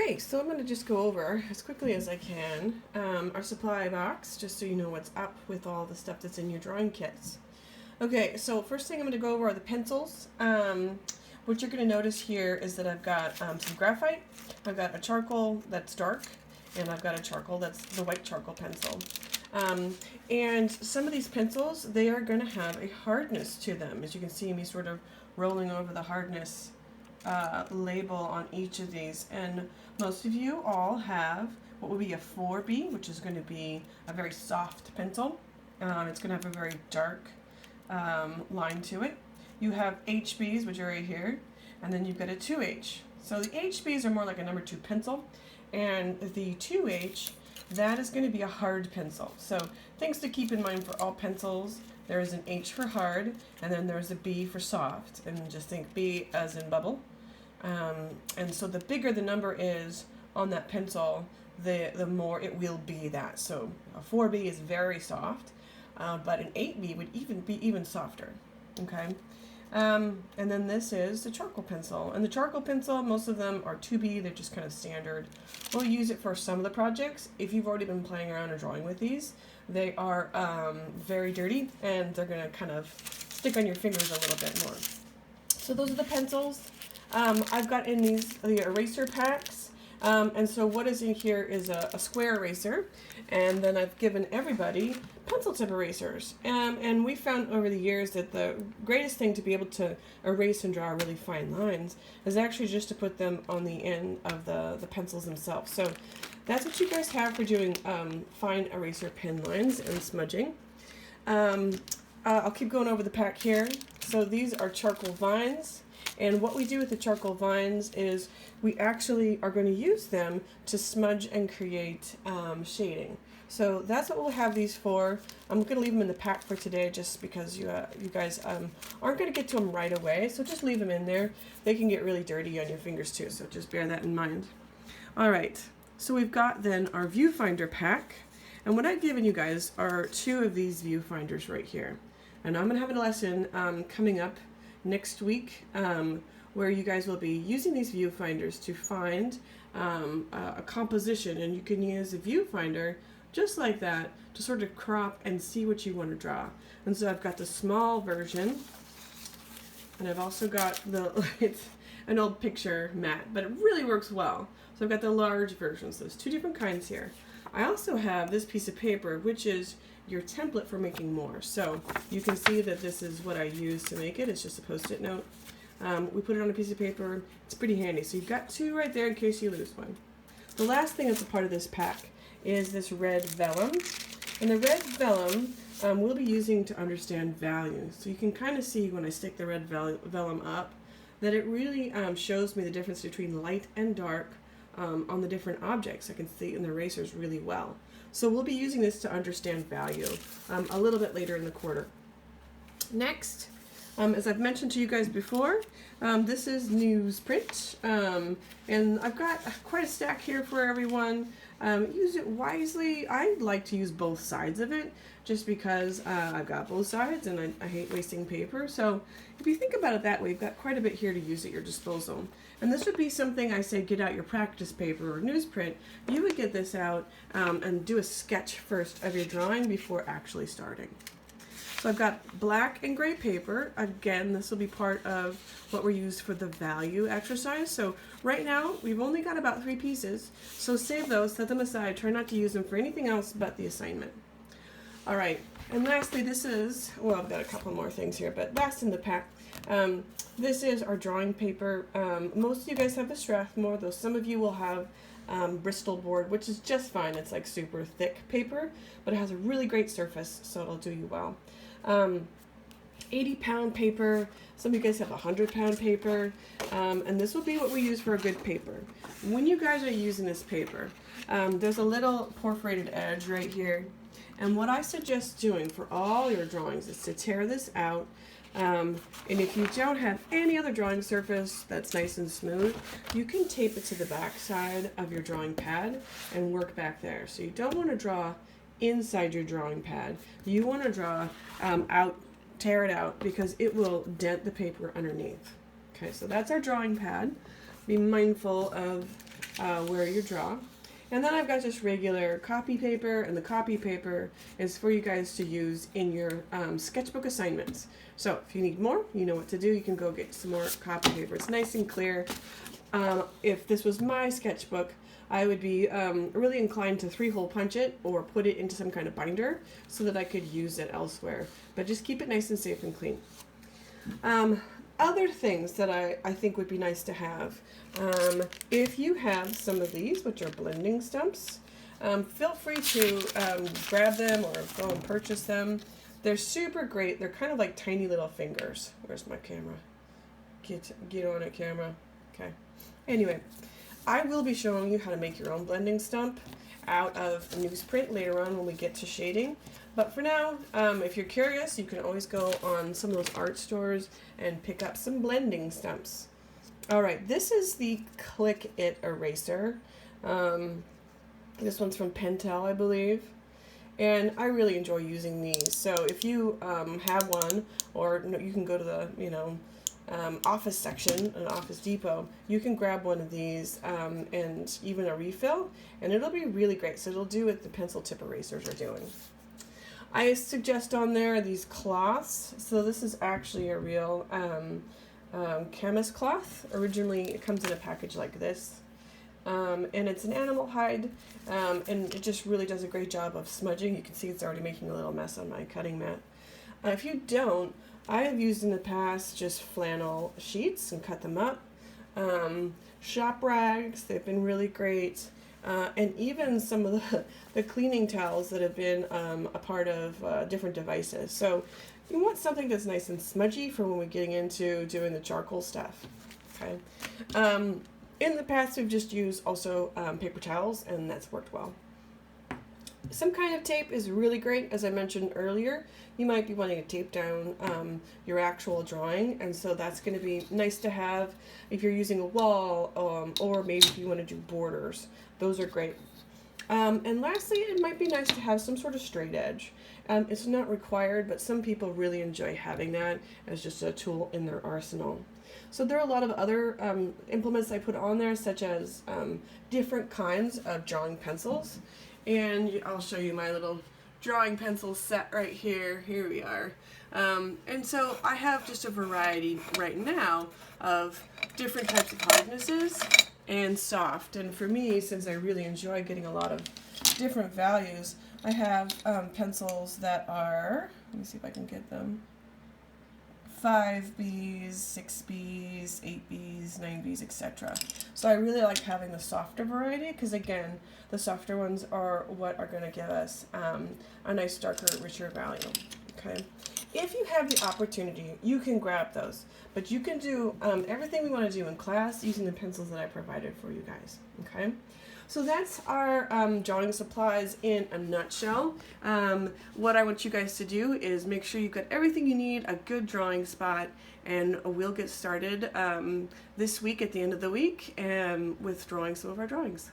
Okay, so I'm going to just go over as quickly as I can our supply box, just so you know what's up with all the stuff that's in your drawing kits. Okay, so first thing I'm going to go over are the pencils. What you're going to notice here is that I've got some graphite, I've got a charcoal that's dark, and I've got a charcoal that's the white charcoal pencil. And some of these pencils, they are going to have a hardness to them, as you can see me sort of rolling over the hardness label on each of these. And most of you all have what would be a 4B, which is going to be a very soft pencil. It's going to have a very dark line to it. You have HBs, which are right here, and then you've got a 2H. So the HBs are more like a number 2 pencil, and the 2H, that is going to be a hard pencil. So things to keep in mind for all pencils: there is an H for hard, and then there's a B for soft, and just think B as in bubble. And so the bigger the number is on that pencil, the more it will be that. So a 4B is very soft, but an 8B would be even softer. Okay. And then this is the charcoal pencil. And the charcoal pencil, most of them are 2B, they're just kind of standard. We'll use it for some of the projects. If you've already been playing around or drawing with these, they are very dirty, and they're going to kind of stick on your fingers a little bit more. So those are the pencils. I've got in these the eraser packs. And so what is in here is a square eraser, and then I've given everybody pencil tip erasers. And we found over the years that the greatest thing to be able to erase and draw really fine lines is actually just to put them on the end of the pencils themselves. So that's what you guys have for doing fine eraser pen lines and smudging. I'll keep going over the pack here. So these are charcoal vines. And what we do with the charcoal vines is we actually are going to use them to smudge and create shading. So that's what we'll have these for. I'm going to leave them in the pack for today just because you guys aren't going to get to them right away. So just leave them in there. They can get really dirty on your fingers too, so just bear that in mind. All right, so we've got then our viewfinder pack. And what I've given you guys are 2 of these viewfinders right here. And I'm going to have a lesson coming up next week where you guys will be using these viewfinders to find a composition, and you can use a viewfinder just like that to sort of crop and see what you want to draw. And so I've got the small version, and I've also got it's an old picture mat, but it really works well. So I've got the large version, so there's 2 different kinds here. I also have this piece of paper, which is your template for making more. So you can see that this is what I use to make it. It's just a Post-it note. We put it on a piece of paper. It's pretty handy. So you've got 2 right there in case you lose one. The last thing that's a part of this pack is this red vellum. And the red vellum we'll be using to understand values. So you can kind of see when I stick the red vellum up that it really shows me the difference between light and dark on the different objects. I can see it in the erasers really well. So we'll be using this to understand value a little bit later in the quarter. Next, as I've mentioned to you guys before, this is newsprint, and I've got quite a stack here for everyone. Use it wisely. I like to use both sides of it just because I've got both sides and I hate wasting paper. So if you think about it that way, you've got quite a bit here to use at your disposal. And this would be something I say get out your practice paper or newsprint. You would get this out and do a sketch first of your drawing before actually starting. So I've got black and gray paper. Again, this will be part of what we're used for the value exercise. So right now, we've only got about 3 pieces. So save those, set them aside. Try not to use them for anything else but the assignment. All right, and lastly, this is, well, I've got a couple more things here, but last in the pack, this is our drawing paper. Most of you guys have the Strathmore, though some of you will have Bristol board, which is just fine. It's like super thick paper, but it has a really great surface, so it'll do you well. 80-pound paper. Some of you guys have 100-pound paper, and this will be what we use for a good paper. When you guys are using this paper, there's a little perforated edge right here, and what I suggest doing for all your drawings is to tear this out. And if you don't have any other drawing surface that's nice and smooth, you can tape it to the back side of your drawing pad and work back there. So you don't want to draw inside your drawing pad. You want to draw tear it out, because it will dent the paper underneath. Okay, so that's our drawing pad. Be mindful of where you draw. And then I've got just regular copy paper, and the copy paper is for you guys to use in your sketchbook assignments. So if you need more, you know what to do. You can go get some more copy paper. It's nice and clear. If this was my sketchbook, I would be really inclined to 3-hole punch it or put it into some kind of binder so that I could use it elsewhere. But just keep it nice and safe and clean. Other things that I think would be nice to have, if you have some of these, which are blending stumps, feel free to grab them or go and purchase them. They're super great. They're kind of like tiny little fingers. Where's my camera? Get on it, camera. Okay. Anyway, I will be showing you how to make your own blending stump out of newsprint later on when we get to shading. But for now, if you're curious, you can always go on some of those art stores and pick up some blending stumps. All right, this is the Click It eraser. This one's from Pentel, I believe. And I really enjoy using these. So if you have one, or you can go to the, office section, an Office Depot, you can grab one of these and even a refill, and it'll be really great. So it'll do what the pencil tip erasers are doing. I suggest on there these cloths. So this is actually a real chemist cloth. Originally it comes in a package like this. And it's an animal hide, and it just really does a great job of smudging. You can see it's already making a little mess on my cutting mat. If you don't, I have used in the past just flannel sheets and cut them up. Shop rags, they've been really great. And even some of the cleaning towels that have been a part of different devices. So you want something that's nice and smudgy for when we're getting into doing the charcoal stuff. Okay. In the past, we've just used also paper towels, and that's worked well. Some kind of tape is really great. As I mentioned earlier, you might be wanting to tape down your actual drawing, and so that's going to be nice to have if you're using a wall, or maybe if you want to do borders. Those are great. And lastly, it might be nice to have some sort of straight edge. It's not required, but some people really enjoy having that as just a tool in their arsenal. So there are a lot of other implements I put on there, such as different kinds of drawing pencils. And I'll show you my little drawing pencil set right here. Here we are. And so I have just a variety right now of different types of hardnesses and soft. And for me, since I really enjoy getting a lot of different values, I have pencils that are, let me see if I can get them, 5Bs, 6Bs, 8Bs, 9Bs, etc. So I really like having the softer variety because, again, the softer ones are what are going to give us a nice, darker, richer value. Okay. If you have the opportunity, you can grab those, but you can do everything we want to do in class using the pencils that I provided for you guys. Okay. So that's our drawing supplies in a nutshell. What I want you guys to do is make sure you've got everything you need, a good drawing spot, and we'll get started this week at the end of the week with drawing some of our drawings.